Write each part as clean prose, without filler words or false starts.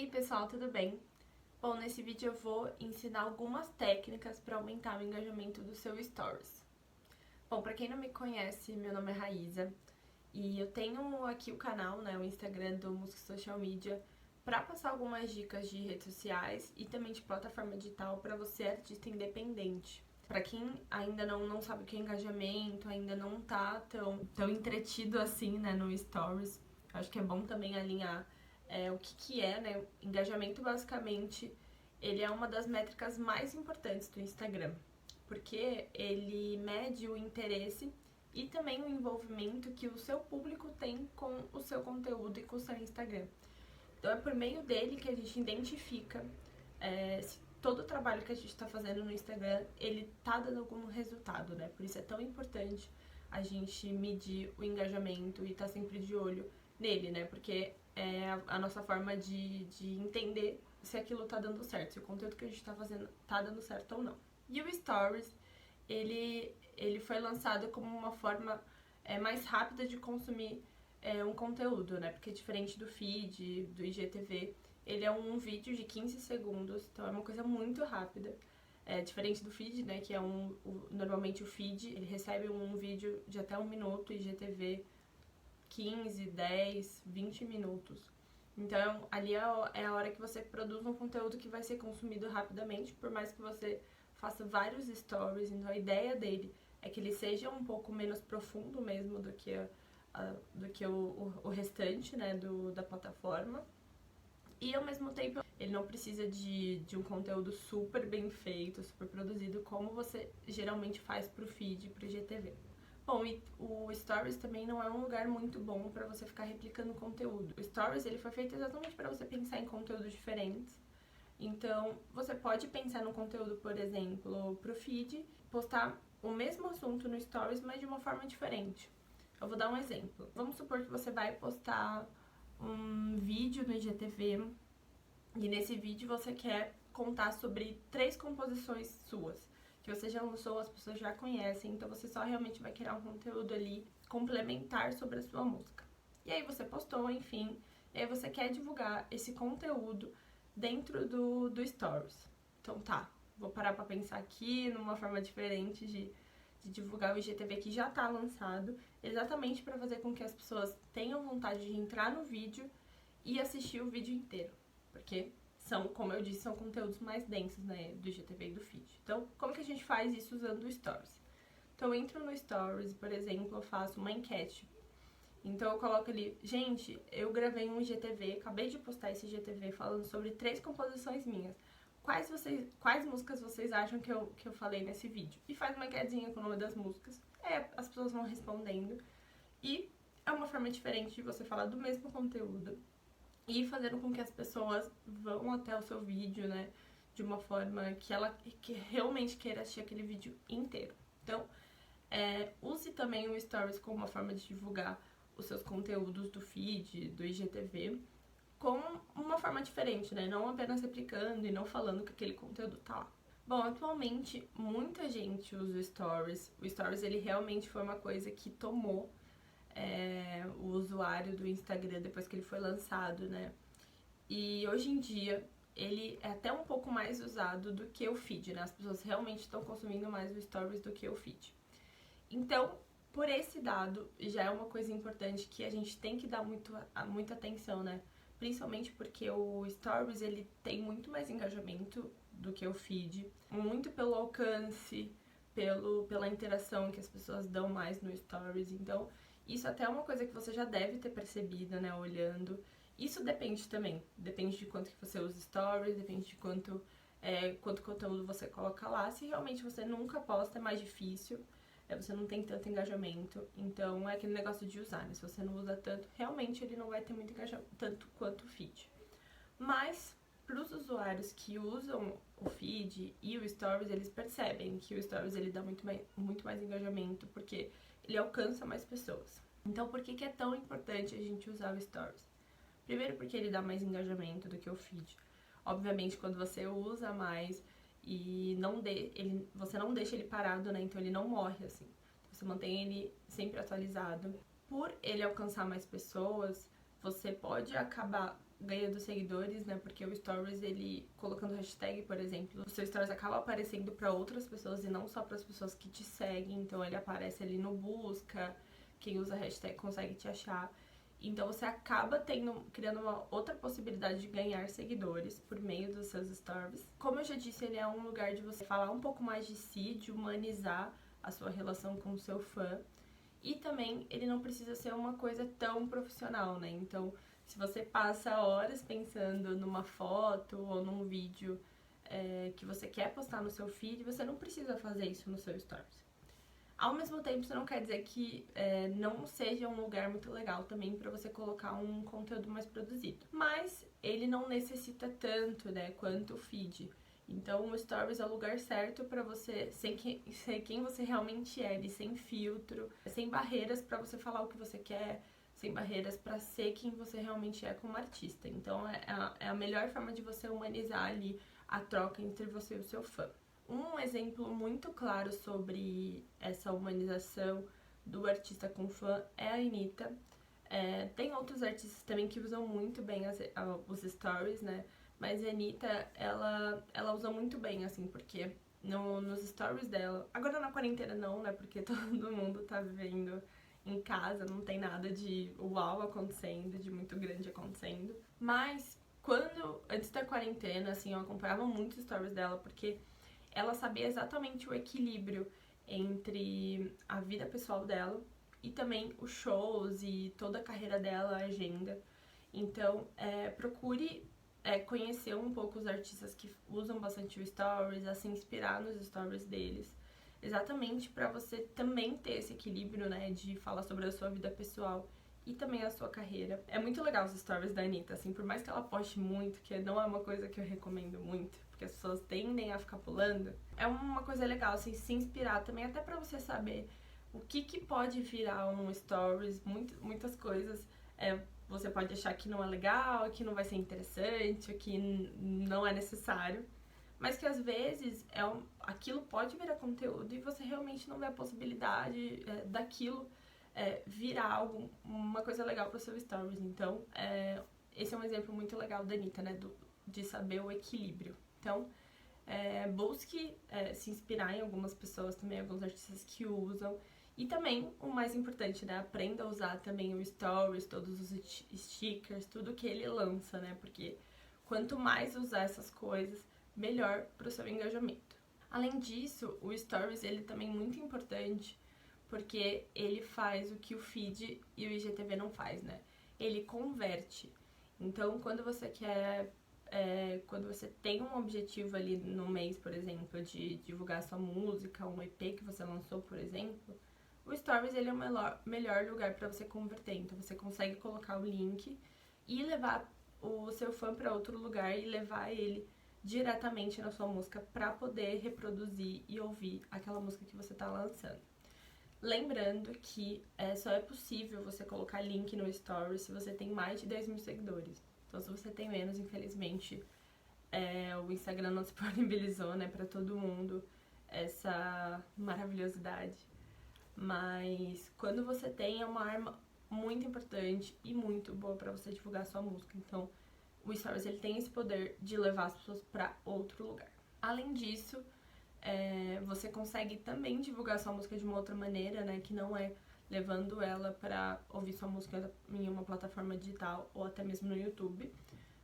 aí pessoal, tudo bem? Bom, nesse vídeo eu vou ensinar algumas técnicas para aumentar o engajamento do seu Stories. Bom, para quem não me conhece, meu nome é Raíza e eu tenho aqui o canal, né, o Instagram do Música Social Media, para passar algumas dicas de redes sociais e também de plataforma digital para você, artista independente. Para quem ainda não sabe o que é engajamento, ainda não tá tão entretido assim, né, no Stories, acho que é bom também alinhar o que é, né? Engajamento, basicamente, ele é uma das métricas mais importantes do Instagram, porque ele mede o interesse e também o envolvimento que o seu público tem com o seu conteúdo e com o seu Instagram. Então é por meio dele que a gente identifica se todo o trabalho que a gente está fazendo no Instagram, ele tá dando algum resultado, né? Por isso é tão importante a gente medir o engajamento e estar sempre de olho nele, né? Porque é a nossa forma de entender se aquilo tá dando certo, se o conteúdo que a gente tá fazendo tá dando certo ou não. E o Stories, ele foi lançado como uma forma mais rápida de consumir um conteúdo, né? Porque diferente do feed, do IGTV, ele é um vídeo de 15 segundos, então é uma coisa muito rápida. Diferente do feed, né? Que é normalmente o feed, ele recebe um vídeo de até 1 minuto, IGTV 15, 10, 20 minutos. Então, ali é a hora que você produz um conteúdo que vai ser consumido rapidamente, por mais que você faça vários stories. Então, a ideia dele é que ele seja um pouco menos profundo mesmo do que, o restante, né, da plataforma. E, ao mesmo tempo, ele não precisa de um conteúdo super bem feito, super produzido, como você geralmente faz pro feed, pro IGTV. Bom, e o Stories também não é um lugar muito bom para você ficar replicando conteúdo. O Stories, ele foi feito exatamente para você pensar em conteúdos diferentes. Então, você pode pensar no conteúdo, por exemplo, pro feed, postar o mesmo assunto no Stories, mas de uma forma diferente. Eu vou dar um exemplo. Vamos supor que você vai postar um vídeo no IGTV e nesse vídeo você quer contar sobre 3 composições suas que você já lançou, as pessoas já conhecem, então você só realmente vai criar um conteúdo ali complementar sobre a sua música. E aí você postou, enfim, e aí você quer divulgar esse conteúdo dentro do Stories. Então tá, vou parar pra pensar aqui numa forma diferente de divulgar o IGTV que já tá lançado, exatamente para fazer com que as pessoas tenham vontade de entrar no vídeo e assistir o vídeo inteiro, porque são, como eu disse, são conteúdos mais densos, né, do IGTV e do feed. Então, como que a gente faz isso usando o Stories? Então, eu entro no Stories, por exemplo, eu faço uma enquete. Então, eu coloco ali, gente, eu gravei um IGTV, acabei de postar esse IGTV falando sobre 3 composições minhas. Quais músicas vocês acham que eu falei nesse vídeo? E faz uma enquetezinha com o nome das músicas. As pessoas vão respondendo. E é uma forma diferente de você falar do mesmo conteúdo e fazendo com que as pessoas vão até o seu vídeo, né, de uma forma que realmente queira assistir aquele vídeo inteiro. Então, use também o Stories como uma forma de divulgar os seus conteúdos do feed, do IGTV, com uma forma diferente, né, não apenas replicando e não falando que aquele conteúdo tá lá. Bom, atualmente muita gente usa o Stories. O Stories, ele realmente foi uma coisa que tomou o usuário do Instagram depois que ele foi lançado, né? E hoje em dia ele é até um pouco mais usado do que o feed, né? As pessoas realmente estão consumindo mais o Stories do que o feed. Então, por esse dado, já é uma coisa importante que a gente tem que dar muita atenção, né? Principalmente porque o Stories, ele tem muito mais engajamento do que o feed, muito pelo alcance, pela interação que as pessoas dão mais no Stories. Então, isso até é uma coisa que você já deve ter percebido, né, olhando. Isso depende também, depende de quanto que você usa Stories, depende de quanto conteúdo você coloca lá. Se realmente você nunca posta, é mais difícil, você não tem tanto engajamento. Então é aquele negócio de usar, né? Se você não usa tanto, realmente ele não vai ter muito engajamento, tanto quanto o feed. Mas, para os usuários que usam o feed e o Stories, eles percebem que o Stories ele dá muito mais engajamento, porque ele alcança mais pessoas. Então, por que é tão importante a gente usar o Stories? Primeiro, porque ele dá mais engajamento do que o feed. Obviamente, quando você usa mais e você não deixa ele parado, né? Então ele não morre, assim. Você mantém ele sempre atualizado. Por ele alcançar mais pessoas, você pode acabar ganhando seguidores, né? Porque o Stories, ele colocando hashtag, por exemplo, o seu Stories acaba aparecendo para outras pessoas e não só para as pessoas que te seguem. Então ele aparece ali no busca, quem usa hashtag consegue te achar. Então você acaba criando uma outra possibilidade de ganhar seguidores por meio dos seus stories. Como eu já disse, ele é um lugar de você falar um pouco mais de si, de humanizar a sua relação com o seu fã. E também ele não precisa ser uma coisa tão profissional, né? Então, se você passa horas pensando numa foto ou num vídeo que você quer postar no seu feed, você não precisa fazer isso no seu stories. Ao mesmo tempo, isso não quer dizer que não seja um lugar muito legal também para você colocar um conteúdo mais produzido. Mas ele não necessita tanto, né, quanto o feed. Então, o Stories é o lugar certo para você ser quem você realmente é, sem filtro, sem barreiras para você falar o que você quer, sem barreiras para ser quem você realmente é como artista. Então, é a melhor forma de você humanizar ali a troca entre você e o seu fã. Um exemplo muito claro sobre essa humanização do artista com fã é a Anitta. Tem outros artistas também que usam muito bem os stories, né? Mas a Anitta, ela usa muito bem, assim, porque nos stories dela... Agora na quarentena não, né? Porque todo mundo tá vivendo em casa, não tem nada de uau acontecendo, de muito grande acontecendo. Mas antes da quarentena, assim, eu acompanhava muito os stories dela, porque ela sabia exatamente o equilíbrio entre a vida pessoal dela e também os shows e toda a carreira dela, a agenda. Então, procure conhecer um pouco os artistas que usam bastante o Stories, a se inspirar nos stories deles, exatamente para você também ter esse equilíbrio, né, de falar sobre a sua vida pessoal e também a sua carreira. É muito legal os stories da Anitta, assim, por mais que ela poste muito, que não é uma coisa que eu recomendo muito, porque as pessoas tendem a ficar pulando, é uma coisa legal, assim, se inspirar também, até pra você saber o que pode virar um stories, muitas coisas você pode achar que não é legal, que não vai ser interessante, que não é necessário, mas que às vezes aquilo pode virar conteúdo e você realmente não vê a possibilidade daquilo virar uma coisa legal pro seu stories. Então, esse é um exemplo muito legal da Anitta, né, de saber o equilíbrio. Então, busque se inspirar em algumas pessoas também, alguns artistas que usam. E também, o mais importante, né, aprenda a usar também o Stories, todos os stickers, tudo que ele lança, né, porque quanto mais usar essas coisas, melhor pro seu engajamento. Além disso, o Stories, ele também é muito importante, porque ele faz o que o feed e o IGTV não faz, né? Ele converte. Então, quando você quando você tem um objetivo ali no mês, por exemplo, de divulgar sua música, um EP que você lançou, por exemplo, o Stories ele é o melhor lugar para você converter. Então, você consegue colocar o link e levar o seu fã para outro lugar e levar ele diretamente na sua música para poder reproduzir e ouvir aquela música que você está lançando. Lembrando que só é possível você colocar link no Stories se você tem mais de 10 mil seguidores. Então, se você tem menos, infelizmente, o Instagram não disponibilizou, né, pra todo mundo essa maravilhosidade. Mas quando você tem, é uma arma muito importante e muito boa pra você divulgar sua música. Então, o Stories ele tem esse poder de levar as pessoas pra outro lugar. Além disso, você consegue também divulgar sua música de uma outra maneira, né, que não é levando ela pra ouvir sua música em uma plataforma digital ou até mesmo no YouTube,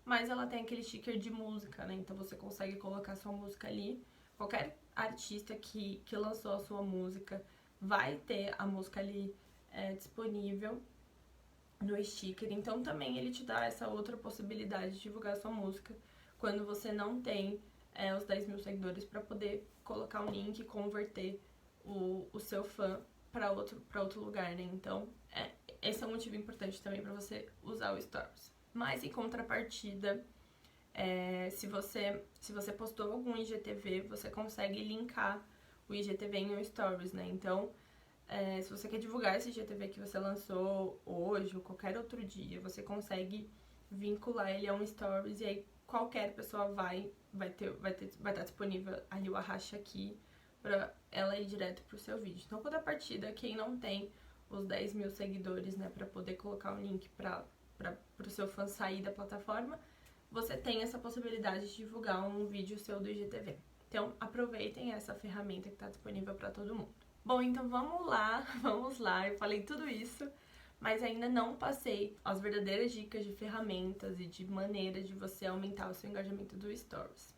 mas ela tem aquele sticker de música, né, então você consegue colocar sua música ali. Qualquer artista que lançou a sua música vai ter a música ali disponível no sticker, então também ele te dá essa outra possibilidade de divulgar sua música quando você não tem os 10 mil seguidores para poder colocar um link e converter o seu fã para outro lugar, né? Então, esse é um motivo importante também para você usar o Stories. Mas, em contrapartida, se você postou algum IGTV, você consegue linkar o IGTV em um Stories, né? Então, se você quer divulgar esse IGTV que você lançou hoje ou qualquer outro dia, você consegue vincular ele a um Stories e aí qualquer pessoa vai estar disponível ali o arraste aqui pra ela ir direto pro seu vídeo. Então, contrapartida, quem não tem os 10 mil seguidores, né, pra poder colocar o link pra para o seu fã sair da plataforma, você tem essa possibilidade de divulgar um vídeo seu do IGTV. Então, aproveitem essa ferramenta que está disponível para todo mundo. Bom, então vamos lá, vamos lá. Eu falei tudo isso, mas ainda não passei as verdadeiras dicas de ferramentas e de maneiras de você aumentar o seu engajamento do Stories.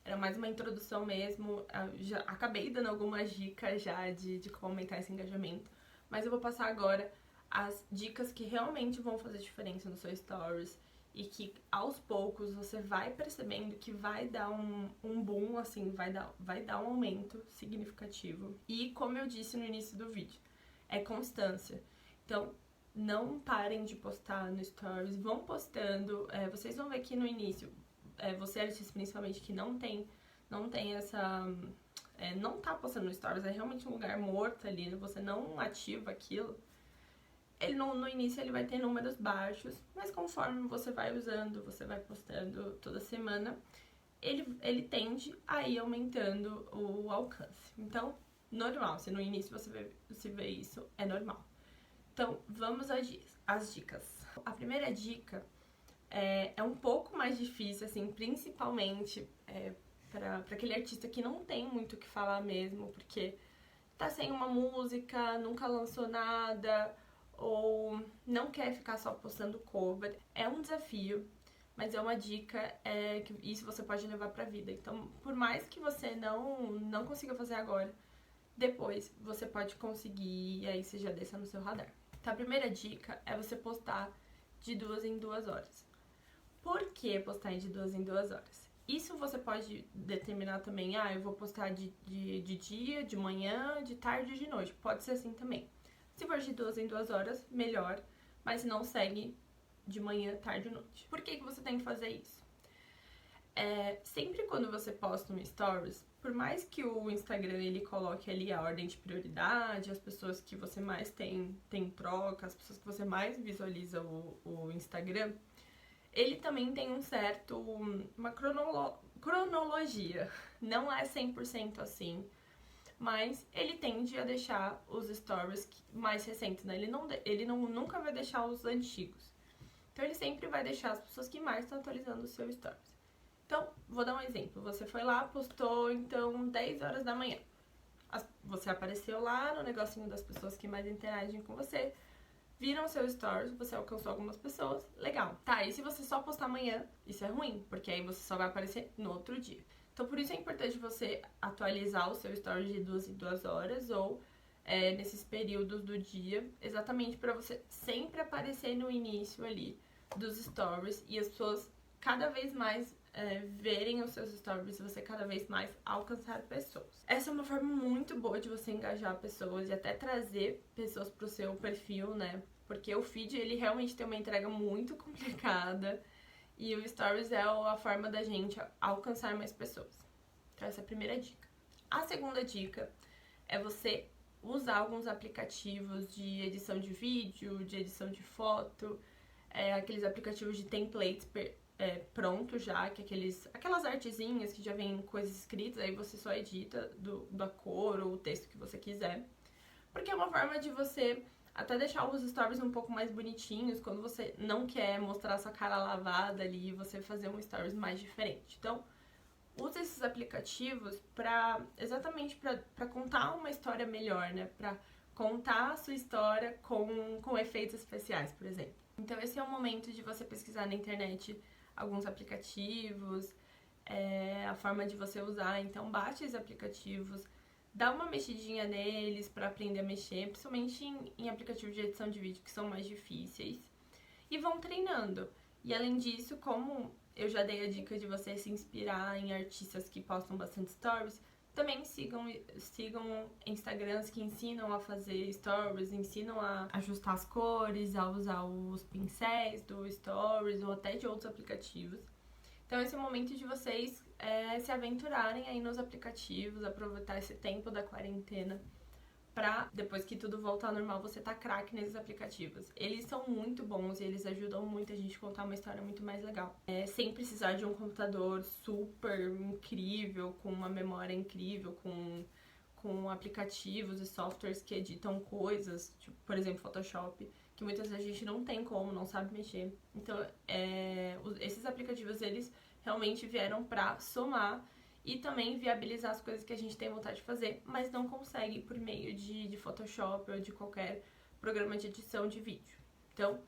Era mais uma introdução mesmo, já acabei dando algumas dicas já de como aumentar esse engajamento, mas eu vou passar agora as dicas que realmente vão fazer diferença no seu Stories e que aos poucos você vai percebendo que vai dar um boom, assim, vai dar um aumento significativo. E como eu disse no início do vídeo, é constância. Então, não parem de postar no Stories, vão postando, vocês vão ver que no início, você artista principalmente que não tem essa... não tá postando no Stories, é realmente um lugar morto ali, você não ativa aquilo. Ele no início ele vai ter números baixos, mas conforme você vai usando, você vai postando toda semana, ele tende a ir aumentando o alcance. Então, normal, se no início você vê isso, é normal. Então, vamos às dicas. A primeira dica é um pouco mais difícil, assim, principalmente para aquele artista que não tem muito o que falar mesmo, porque tá sem uma música, nunca lançou nada, ou não quer ficar só postando cover. É um desafio, mas é uma dica que isso você pode levar pra vida. Então, por mais que você não consiga fazer agora, depois você pode conseguir e aí você já deixa no seu radar. Então, a primeira dica é você postar de 2 em 2 horas. Por que postar de 2 em 2 horas? Isso você pode determinar também, eu vou postar de dia, de manhã, de tarde e de noite. Pode ser assim também. Se for de 2 em 2 horas, melhor, mas não segue de manhã, tarde e noite. Por que você tem que fazer isso? Sempre quando você posta um stories, por mais que o Instagram ele coloque ali a ordem de prioridade, as pessoas que você mais tem troca, as pessoas que você mais visualiza o Instagram, ele também tem uma cronologia. Não é 100% assim, mas ele tende a deixar os stories mais recentes, né? Ele nunca vai deixar os antigos. Então, ele sempre vai deixar as pessoas que mais estão atualizando o seu stories. Então, vou dar um exemplo. Você foi lá, postou, então, 10 horas da manhã. Você apareceu lá no negocinho das pessoas que mais interagem com você, viram seus stories, você alcançou algumas pessoas, legal. Tá, e se você só postar amanhã, isso é ruim, porque aí você só vai aparecer no outro dia. Então, por isso é importante você atualizar o seu story de 2 em 2 horas ou nesses períodos do dia, exatamente para você sempre aparecer no início ali dos stories e as pessoas cada vez mais verem os seus stories e você cada vez mais alcançar pessoas. Essa é uma forma muito boa de você engajar pessoas e até trazer pessoas pro seu perfil, né? Porque o feed, ele realmente tem uma entrega muito complicada e o stories é a forma da gente alcançar mais pessoas. Então essa é a primeira dica. A segunda dica é você usar alguns aplicativos de edição de vídeo, de edição de foto, aqueles aplicativos de templates pronto já, que aquelas artezinhas que já vem coisas escritas, aí você só edita da cor ou o texto que você quiser. Porque é uma forma de você até deixar os stories um pouco mais bonitinhos, quando você não quer mostrar sua cara lavada ali, você fazer um stories mais diferente. Então, use esses aplicativos exatamente para contar uma história melhor, né? Pra contar a sua história com efeitos especiais, por exemplo. Então, esse é o momento de você pesquisar na internet alguns aplicativos, a forma de você usar. Então, baixe esses aplicativos, dá uma mexidinha neles para aprender a mexer, principalmente em aplicativos de edição de vídeo que são mais difíceis, e vão treinando. E além disso, como eu já dei a dica de você se inspirar em artistas que postam bastante stories, também sigam Instagrams que ensinam a fazer stories, ensinam a ajustar as cores, a usar os pincéis do stories ou até de outros aplicativos. Então esse é o momento de vocês se aventurarem aí nos aplicativos, aproveitar esse tempo da quarentena pra, depois que tudo voltar ao normal, você tá craque nesses aplicativos. Eles são muito bons e eles ajudam muito a gente a contar uma história muito mais legal. Sem precisar de um computador super incrível, com uma memória incrível, com aplicativos e softwares que editam coisas, tipo, por exemplo, Photoshop, que muitas vezes a gente não tem como, não sabe mexer. Então, esses aplicativos, eles realmente vieram pra somar e também viabilizar as coisas que a gente tem vontade de fazer, mas não consegue por meio de Photoshop ou de qualquer programa de edição de vídeo. Então,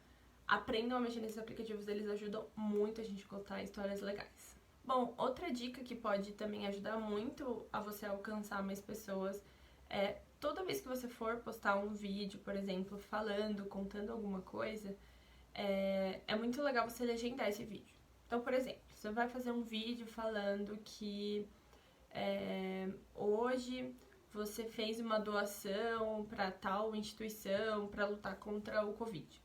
aprendam a mexer nesses aplicativos, eles ajudam muito a gente a contar histórias legais. Bom, outra dica que pode também ajudar muito a você alcançar mais pessoas é toda vez que você for postar um vídeo, por exemplo, falando, contando alguma coisa, é muito legal você legendar esse vídeo. Então, por exemplo, você vai fazer um vídeo falando que hoje você fez uma doação para tal instituição para lutar contra o Covid.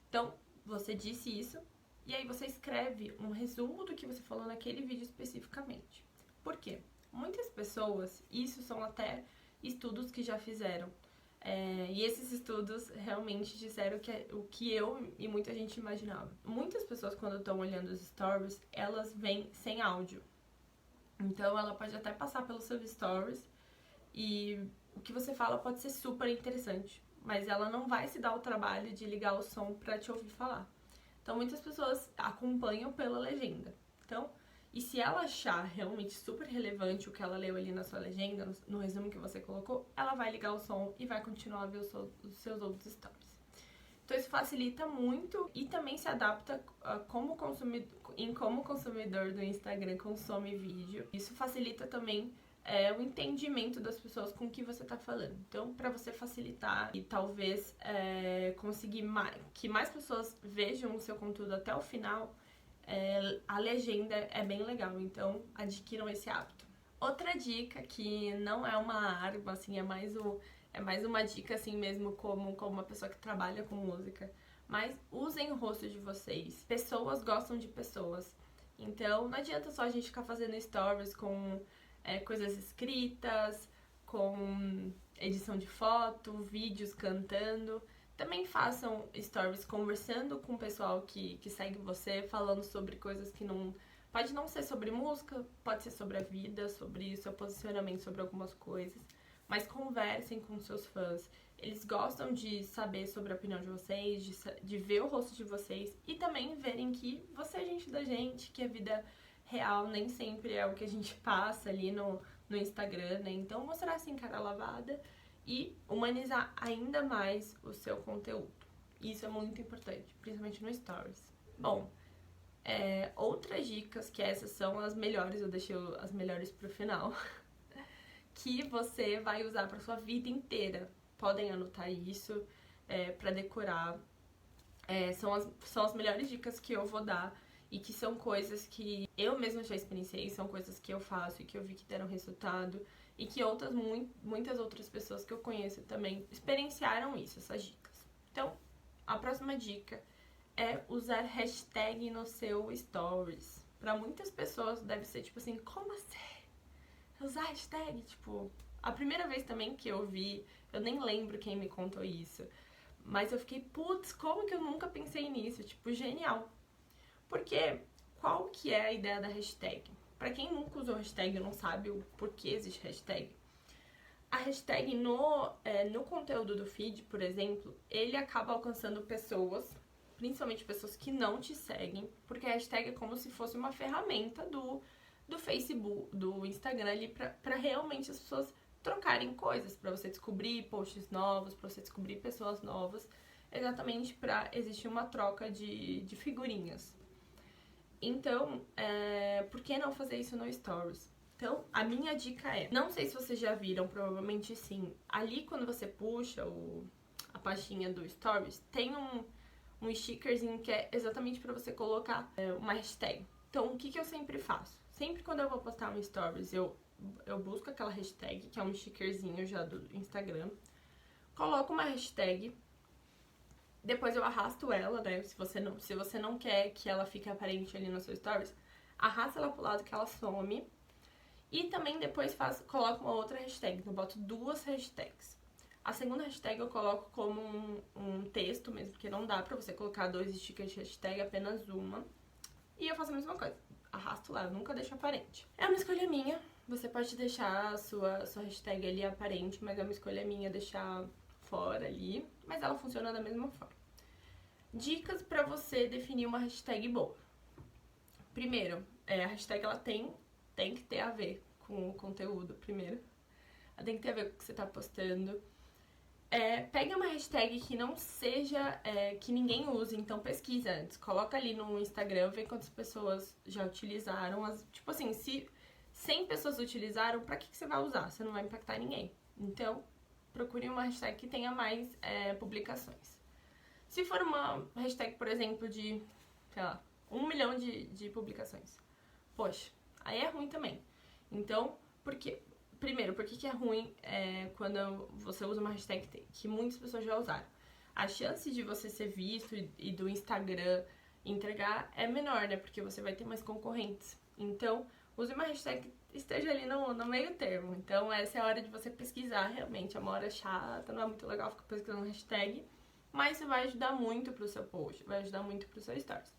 Então, você disse isso e aí você escreve um resumo do que você falou naquele vídeo especificamente. Por quê? Muitas pessoas, isso são até estudos que já fizeram, e esses estudos realmente disseram que o que eu e muita gente imaginava. Muitas pessoas, quando estão olhando os stories, elas vêm sem áudio. Então, ela pode até passar pelos seus stories e o que você fala pode ser super interessante, mas ela não vai se dar o trabalho de ligar o som pra te ouvir falar. Então, muitas pessoas acompanham pela legenda. Então, e se ela achar realmente super relevante o que ela leu ali na sua legenda, no resumo que você colocou, ela vai ligar o som e vai continuar a ver os seus outros stories. Então, isso facilita muito e também se adapta como consumidor do Instagram consome vídeo. Isso facilita também o entendimento das pessoas com o que você tá falando. Então, para você facilitar e talvez conseguir que mais pessoas vejam o seu conteúdo até o final, a legenda é bem legal. Então, adquiram esse hábito. Outra dica que não é uma arma, assim, é mais uma dica, assim mesmo, como uma pessoa que trabalha com música. Mas usem o rosto de vocês. Pessoas gostam de pessoas. Então, não adianta só a gente ficar fazendo stories com coisas escritas, com edição de foto, vídeos cantando. Também façam stories conversando com o pessoal que segue você, falando sobre coisas que não... Pode não ser sobre música, pode ser sobre a vida, sobre o seu posicionamento sobre algumas coisas. Mas conversem com seus fãs. Eles gostam de saber sobre a opinião de vocês, de ver o rosto de vocês e também verem que você é gente da gente, que a vida real nem sempre é o que a gente passa ali no Instagram, né? Então, mostrar assim cara lavada e humanizar ainda mais o seu conteúdo. Isso é muito importante, principalmente no Stories. Bom, outras dicas, que essas são as melhores, eu deixei as melhores pro final, que você vai usar pra sua vida inteira. Podem anotar isso pra decorar. São as melhores dicas que eu vou dar e que são coisas que eu mesma já experienciei, são coisas que eu faço e que eu vi que deram resultado e que muitas outras pessoas que eu conheço também experienciaram isso, essas dicas. Então, a próxima dica é usar hashtag no seu stories. Pra muitas pessoas deve ser tipo assim, como assim? Usar hashtag, tipo... A primeira vez também que eu vi, eu nem lembro quem me contou isso, mas eu fiquei, putz, como que eu nunca pensei nisso? Tipo, genial. Porque qual que é a ideia da hashtag? Pra quem nunca usou hashtag e não sabe o porquê existe hashtag, a hashtag no conteúdo do feed, por exemplo, ele acaba alcançando pessoas, principalmente pessoas que não te seguem, porque a hashtag é como se fosse uma ferramenta do Facebook, do Instagram ali, pra realmente as pessoas trocarem coisas, pra você descobrir posts novos, pra você descobrir pessoas novas, exatamente pra existir uma troca de figurinhas. Então, por que não fazer isso no Stories? Então, a minha dica não sei se vocês já viram, provavelmente sim, ali quando você puxa a pastinha do Stories, tem um stickerzinho que é exatamente pra você colocar uma hashtag. Então, o que eu sempre faço? Sempre quando eu vou postar um Stories, eu busco aquela hashtag, que é um stickerzinho já do Instagram, coloco uma hashtag, depois eu arrasto ela, né? Se você não quer que ela fique aparente ali no seu Stories, arrasta ela pro lado que ela some. E também depois coloco uma outra hashtag, então eu boto 2 hashtags. A segunda hashtag eu coloco como um texto mesmo, porque não dá pra você colocar 2 stickers de hashtag, apenas uma. E eu faço a mesma coisa, arrasto lá, eu nunca deixo aparente. É uma escolha minha, você pode deixar a sua hashtag ali aparente, mas é uma escolha minha deixar fora ali, mas ela funciona da mesma forma. Dicas para você definir uma hashtag boa. Primeiro, a hashtag ela tem que ter a ver com o conteúdo, primeiro. Ela tem que ter a ver com o que você tá postando. Pega uma hashtag que não seja, que ninguém use, então pesquisa antes. Coloca ali no Instagram, vê quantas pessoas já utilizaram. Tipo assim, se 100 pessoas utilizaram, pra que você vai usar? Você não vai impactar ninguém. Então, procure uma hashtag que tenha mais publicações. Se for uma hashtag, por exemplo, de, sei lá, 1 milhão de publicações, poxa, aí é ruim também. Então, primeiro, por que é ruim quando você usa uma hashtag que muitas pessoas já usaram? A chance de você ser visto e do Instagram entregar é menor, né? Porque você vai ter mais concorrentes. Então, use uma hashtag que esteja ali no meio termo. Então, essa é a hora de você pesquisar realmente. É uma hora chata, não é muito legal ficar pesquisando hashtag, mas isso vai ajudar muito pro seu post, vai ajudar muito pro seu stories.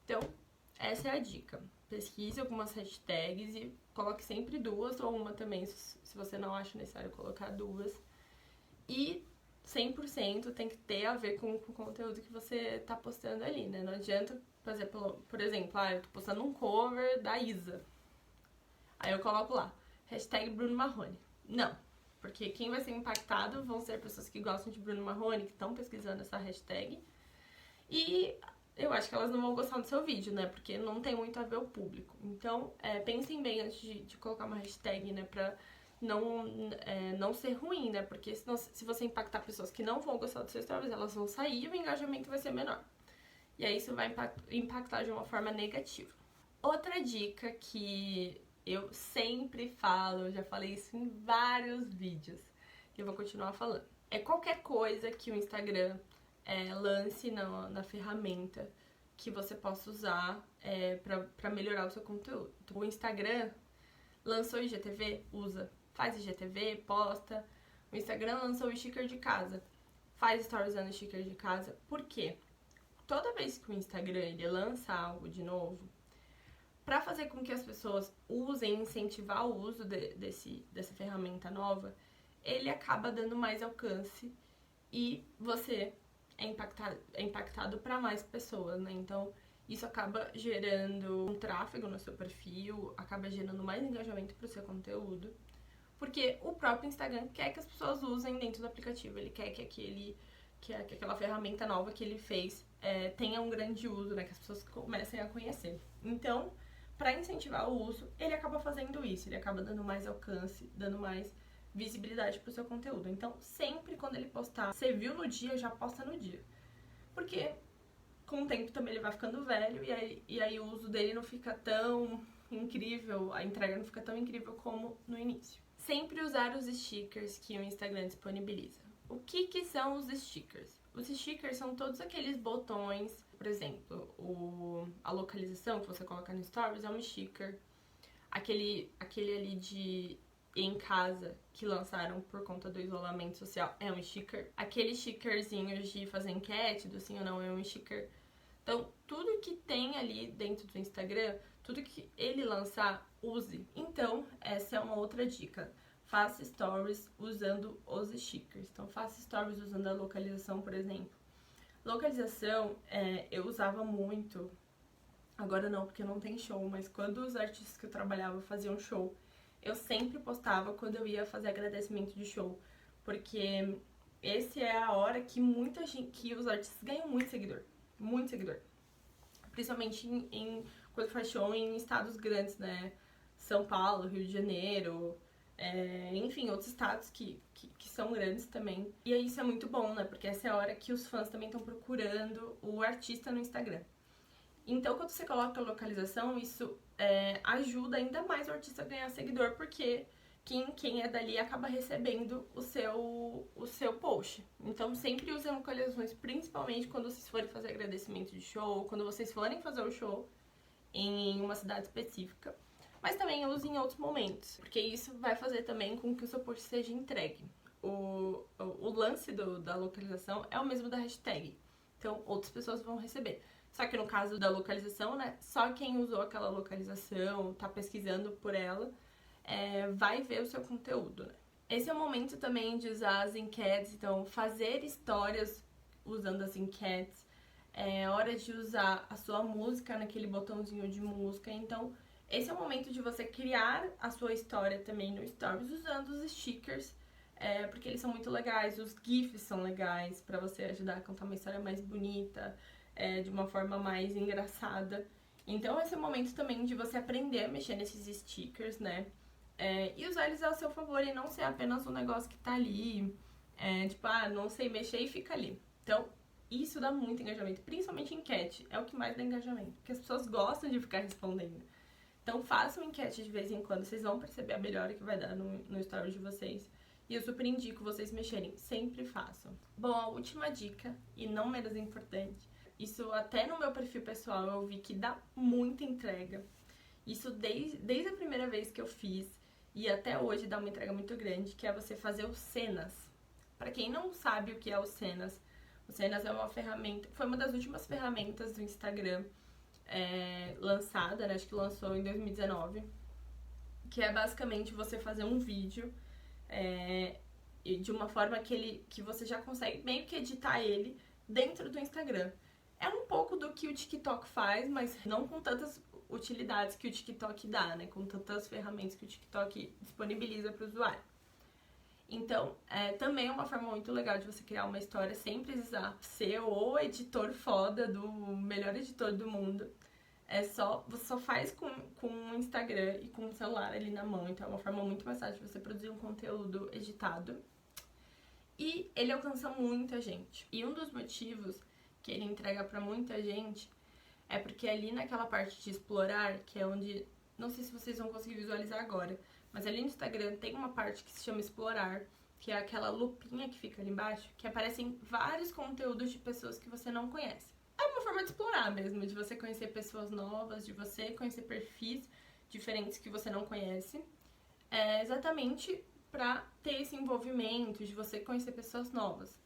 Então, essa é a dica. Pesquise algumas hashtags e coloque sempre 2 ou uma também, se você não acha necessário colocar 2. E 100% tem que ter a ver com o conteúdo que você tá postando ali, né? Não adianta fazer, por exemplo, eu tô postando um cover da Isa. Aí eu coloco lá, hashtag Bruno Marrone. Não, porque quem vai ser impactado vão ser pessoas que gostam de Bruno Marrone, que estão pesquisando essa hashtag. E eu acho que elas não vão gostar do seu vídeo, né? Porque não tem muito a ver o público. Então, pensem bem antes de colocar uma hashtag, né? Pra não ser ruim, né? Porque senão, se você impactar pessoas que não vão gostar dos seus stories, elas vão sair e o engajamento vai ser menor. E aí isso vai impactar de uma forma negativa. Outra dica que eu sempre falo, eu já falei isso em vários vídeos, e eu vou continuar falando. É qualquer coisa que o Instagram lance na ferramenta que você possa usar pra melhorar o seu conteúdo. O Instagram lançou IGTV? Usa. Faz IGTV, posta. O Instagram lançou o sticker de casa. Faz stories usando o sticker de casa. Por quê? Toda vez que o Instagram ele lança algo de novo, para fazer com que as pessoas usem, incentivar o uso dessa ferramenta nova, ele acaba dando mais alcance e você é impactado para mais pessoas, né? Então, isso acaba gerando um tráfego no seu perfil, acaba gerando mais engajamento pro seu conteúdo, porque o próprio Instagram quer que as pessoas usem dentro do aplicativo, ele quer que aquela ferramenta nova que ele fez tenha um grande uso, né? Que as pessoas comecem a conhecer. Então, para incentivar o uso, ele acaba fazendo isso, ele acaba dando mais alcance, dando mais visibilidade pro seu conteúdo. Então, sempre quando ele postar, você viu no dia, já posta no dia. Porque com o tempo também ele vai ficando velho e aí o uso dele não fica tão incrível, a entrega não fica tão incrível como no início. Sempre usar os stickers que o Instagram disponibiliza. O que são os stickers? Os stickers são todos aqueles botões, por exemplo, a localização que você coloca no Stories é um sticker. Aquele ali de em casa que lançaram por conta do isolamento social é um sticker. Aqueles stickerzinhos de fazer enquete do sim ou não é um sticker. Então, tudo que tem ali dentro do Instagram, tudo que ele lançar, use. Então, essa é uma outra dica. Faça stories usando os stickers. Então, faça stories usando a localização, por exemplo. Localização, eu usava muito. Agora não, porque não tem show, mas quando os artistas que eu trabalhava faziam show, eu sempre postava quando eu ia fazer agradecimento de show, porque esse é a hora que que os artistas ganham muito seguidor, principalmente quando faz show em estados grandes, né, São Paulo, Rio de Janeiro, enfim, outros estados que são grandes também, e aí isso é muito bom, né, porque essa é a hora que os fãs também estão procurando o artista no Instagram. Então, quando você coloca a localização, isso ajuda ainda mais o artista a ganhar seguidor, porque quem é dali acaba recebendo o seu post. Então, sempre usem localizações, principalmente quando vocês forem fazer agradecimento de show, quando vocês forem fazer o show em uma cidade específica. Mas também use em outros momentos, porque isso vai fazer também com que o seu post seja entregue. O lance da localização é o mesmo da hashtag. Então, outras pessoas vão receber. Só que no caso da localização, né, só quem usou aquela localização, tá pesquisando por ela, vai ver o seu conteúdo, né? Esse é o momento também de usar as enquetes, então fazer histórias usando as enquetes, é hora de usar a sua música naquele botãozinho de música. Então, esse é o momento de você criar a sua história também no Stories usando os stickers, porque eles são muito legais, os GIFs são legais pra você ajudar a contar uma história mais bonita, de uma forma mais engraçada. Então, esse é o momento também de você aprender a mexer nesses stickers, né? E usar eles ao seu favor e não ser apenas um negócio que tá ali, tipo, não sei mexer e fica ali. Então, isso dá muito engajamento, principalmente enquete, é o que mais dá engajamento, porque as pessoas gostam de ficar respondendo. Então façam enquete de vez em quando, vocês vão perceber a melhora que vai dar no story de vocês. E eu super indico vocês mexerem, sempre façam. Bom, a última dica, e não menos importante, isso até no meu perfil pessoal eu vi que dá muita entrega. Isso desde a primeira vez que eu fiz, e até hoje dá uma entrega muito grande, que é você fazer os cenas. Pra quem não sabe o que é o Cenas é uma ferramenta, foi uma das últimas ferramentas do Instagram lançada, né? Acho que lançou em 2019, que é basicamente você fazer um vídeo de uma forma que você já consegue meio que editar ele dentro do Instagram. É um pouco do que o TikTok faz, mas não com tantas utilidades que o TikTok dá, né? Com tantas ferramentas que o TikTok disponibiliza para o usuário. Então, também é uma forma muito legal de você criar uma história sem precisar ser o editor foda do melhor editor do mundo. Você só faz com o Instagram e com o celular ali na mão. Então é uma forma muito mais fácil de você produzir um conteúdo editado. E ele alcança muita gente. E um dos motivos que ele entrega pra muita gente é porque ali naquela parte de explorar, que é onde... Não sei se vocês vão conseguir visualizar agora, mas ali no Instagram tem uma parte que se chama explorar, que é aquela lupinha que fica ali embaixo, que aparecem vários conteúdos de pessoas que você não conhece. É uma forma de explorar mesmo, de você conhecer pessoas novas, de você conhecer perfis diferentes que você não conhece. É exatamente pra ter esse envolvimento, de você conhecer pessoas novas.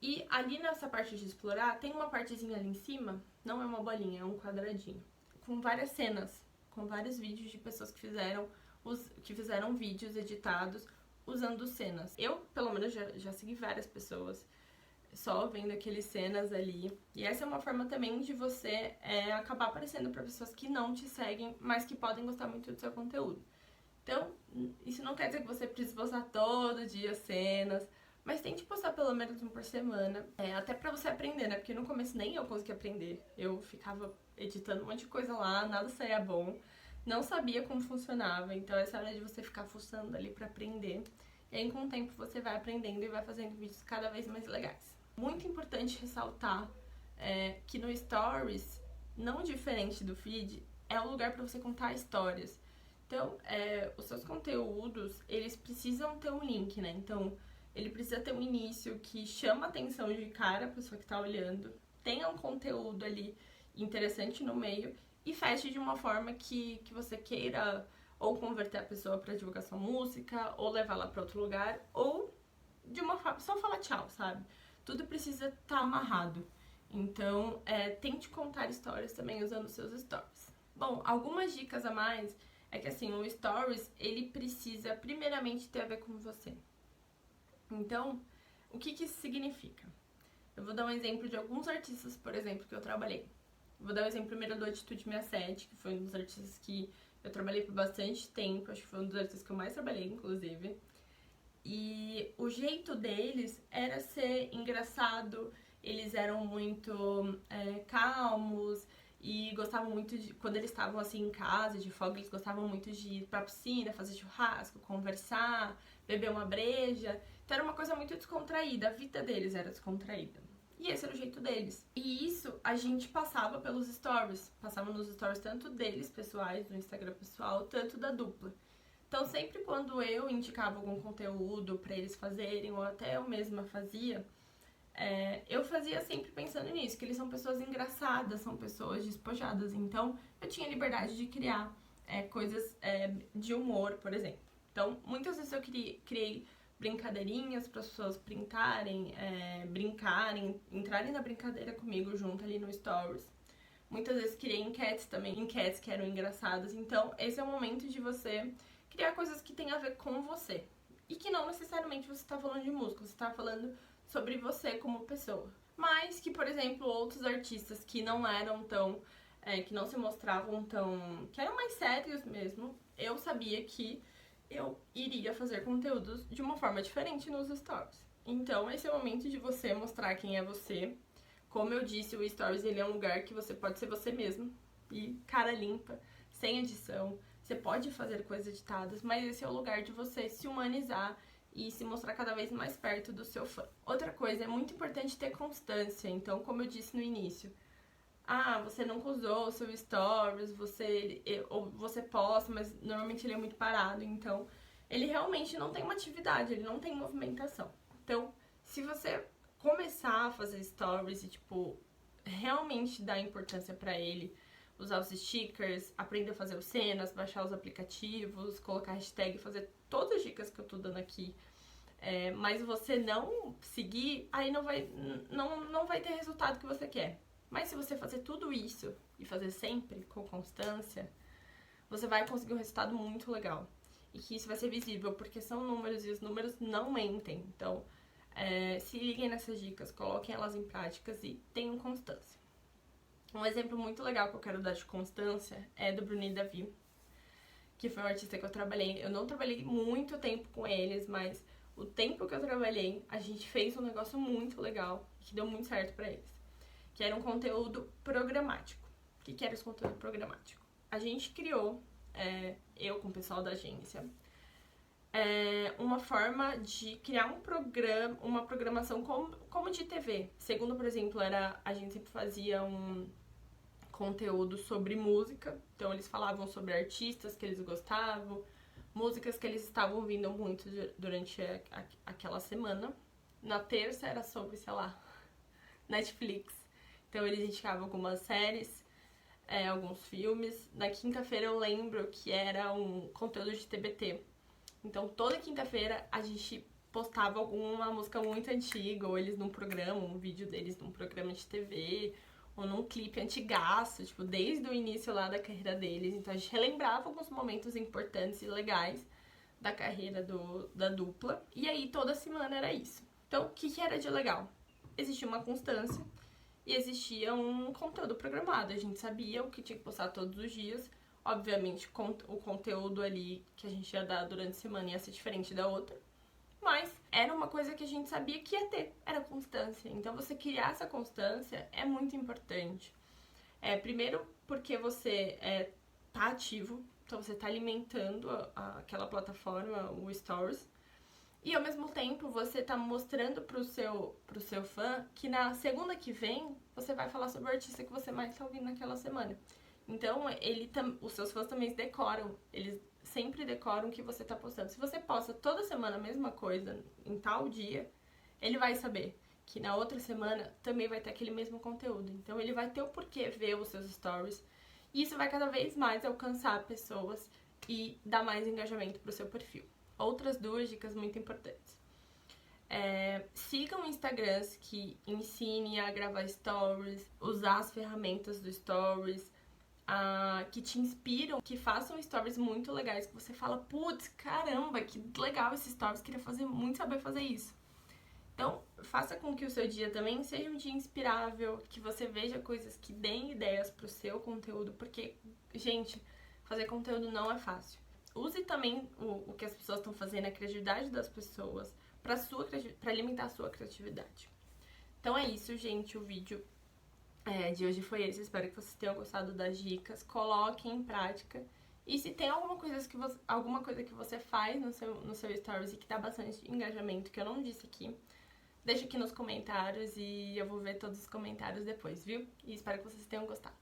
E ali nessa parte de explorar, tem uma partezinha ali em cima, não é uma bolinha, é um quadradinho, com várias cenas, com vários vídeos de pessoas que fizeram vídeos editados usando cenas. Eu, pelo menos, já segui várias pessoas só vendo aqueles cenas ali. E essa é uma forma também de você acabar aparecendo para pessoas que não te seguem, mas que podem gostar muito do seu conteúdo. Então, isso não quer dizer que você precisa postar todo dia cenas, mas tente postar pelo menos um por semana, até pra você aprender, né? Porque no começo nem eu consegui aprender. Eu ficava editando um monte de coisa lá, nada saía bom, não sabia como funcionava. Então essa é a hora de você ficar fuçando ali pra aprender. E aí com o tempo você vai aprendendo e vai fazendo vídeos cada vez mais legais. Muito importante ressaltar que no Stories, não diferente do feed, é o lugar pra você contar histórias. Então, os seus conteúdos, eles precisam ter um link, né? Então, ele precisa ter um início que chama a atenção de cara a pessoa que tá olhando, tenha um conteúdo ali interessante no meio e feche de uma forma que você queira ou converter a pessoa pra divulgar sua música, ou levar ela pra outro lugar, ou de uma forma, só falar tchau, sabe? Tudo precisa estar amarrado. Então, tente contar histórias também usando os seus stories. Bom, algumas dicas a mais é que assim, o stories, ele precisa primeiramente ter a ver com você. Então, o que isso significa? Eu vou dar um exemplo de alguns artistas, por exemplo, que eu trabalhei. Vou dar um exemplo primeiro do Atitude 67, que foi um dos artistas que eu trabalhei por bastante tempo, acho que foi um dos artistas que eu mais trabalhei, inclusive. E o jeito deles era ser engraçado, eles eram muito calmos e gostavam muito de, quando eles estavam assim em casa, de folga, eles gostavam muito de ir pra piscina, fazer churrasco, conversar, beber uma breja. Então era uma coisa muito descontraída, a vida deles era descontraída. E esse era o jeito deles. E isso a gente passava pelos stories. Passava nos stories tanto deles, pessoais, do Instagram pessoal, tanto da dupla. Então sempre quando eu indicava algum conteúdo pra eles fazerem, ou até eu mesma fazia, eu fazia sempre pensando nisso, que eles são pessoas engraçadas, são pessoas despojadas. Então eu tinha liberdade de criar coisas de humor, por exemplo. Então muitas vezes eu criei brincadeirinhas para as pessoas printarem, brincarem, entrarem na brincadeira comigo junto ali no Stories. Muitas vezes criei enquetes também, enquetes que eram engraçadas. Então, esse é o momento de você criar coisas que tem a ver com você. E que não necessariamente você está falando de música, você está falando sobre você como pessoa. mas que, por exemplo, outros artistas que não eram tão, que não se mostravam tão, que eram mais sérios mesmo, eu sabia que eu iria fazer conteúdos de uma forma diferente nos stories. Então, esse é o momento de você mostrar quem é você. Como eu disse, o stories ele é um lugar que você pode ser você mesmo e cara limpa, sem edição. Você pode fazer coisas editadas, mas esse é o lugar de você se humanizar e se mostrar cada vez mais perto do seu fã. Outra coisa, é muito importante ter constância. Então, como eu disse no início, você nunca usou o seu stories, ou você posta, mas normalmente ele é muito parado, então ele realmente não tem uma atividade, ele não tem movimentação. Então, se você começar a fazer stories e, tipo, realmente dar importância pra ele, usar os stickers, aprender a fazer os cenas, baixar os aplicativos, colocar hashtag, fazer todas as dicas que eu tô dando aqui, mas você não seguir, aí não vai ter resultado que você quer. Mas se você fazer tudo isso e fazer sempre com constância, você vai conseguir um resultado muito legal. E que isso vai ser visível, porque são números e os números não mentem. Então, se liguem nessas dicas, coloquem elas em práticas e tenham constância. Um exemplo muito legal que eu quero dar de constância é do Bruno e Davi, que foi um artista que eu trabalhei. Eu não trabalhei muito tempo com eles, mas o tempo que eu trabalhei, a gente fez um negócio muito legal, que deu muito certo pra eles, que era um conteúdo programático. O que era esse conteúdo programático? A gente criou, eu com o pessoal da agência, uma forma de criar um programa, uma programação como de TV. Segundo, por exemplo, a gente sempre fazia um conteúdo sobre música, então eles falavam sobre artistas que eles gostavam, músicas que eles estavam ouvindo muito durante aquela semana. Na terça era sobre, sei lá, Netflix, então eles indicavam algumas séries, alguns filmes. Na quinta-feira eu lembro que era um conteúdo de TBT, então toda quinta-feira a gente postava alguma música muito antiga, ou eles num programa, um vídeo deles num programa de TV, ou num clipe antigaço, tipo, desde o início lá da carreira deles. Então a gente relembrava alguns momentos importantes e legais da carreira da dupla. E aí toda semana era isso. Então, o que era de legal? Existia uma constância e existia um conteúdo programado. A gente sabia o que tinha que postar todos os dias. Obviamente, o conteúdo ali que a gente ia dar durante a semana ia ser diferente da outra. Mas era uma coisa que a gente sabia que ia ter, era constância. Então você criar essa constância é muito importante. Primeiro porque você tá ativo, então você tá alimentando aquela plataforma, o Stories. E ao mesmo tempo você tá mostrando pro seu fã que na segunda que vem você vai falar sobre o artista que você mais tá ouvindo naquela semana. Então os seus fãs também decoram, eles sempre decoram o que você tá postando. Se você posta toda semana a mesma coisa em tal dia, ele vai saber que na outra semana também vai ter aquele mesmo conteúdo. Então ele vai ter o porquê ver os seus stories. E isso vai cada vez mais alcançar pessoas e dar mais engajamento pro seu perfil. Outras duas dicas muito importantes. Sigam Instagrams que ensinem a gravar stories, usar as ferramentas do stories, que te inspiram, que façam stories muito legais, que você fala, putz, caramba, que legal esses stories, queria muito saber fazer isso. Então, faça com que o seu dia também seja um dia inspirável, que você veja coisas que deem ideias pro seu conteúdo, porque, gente, fazer conteúdo não é fácil. Use também o que as pessoas estão fazendo, a criatividade das pessoas, pra alimentar a sua criatividade. Então é isso, gente, o vídeo de hoje foi esse. Espero que vocês tenham gostado das dicas. Coloquem em prática. E se tem alguma coisa que você faz no seu stories e que dá bastante engajamento, que eu não disse aqui, deixa aqui nos comentários e eu vou ver todos os comentários depois, viu? E espero que vocês tenham gostado.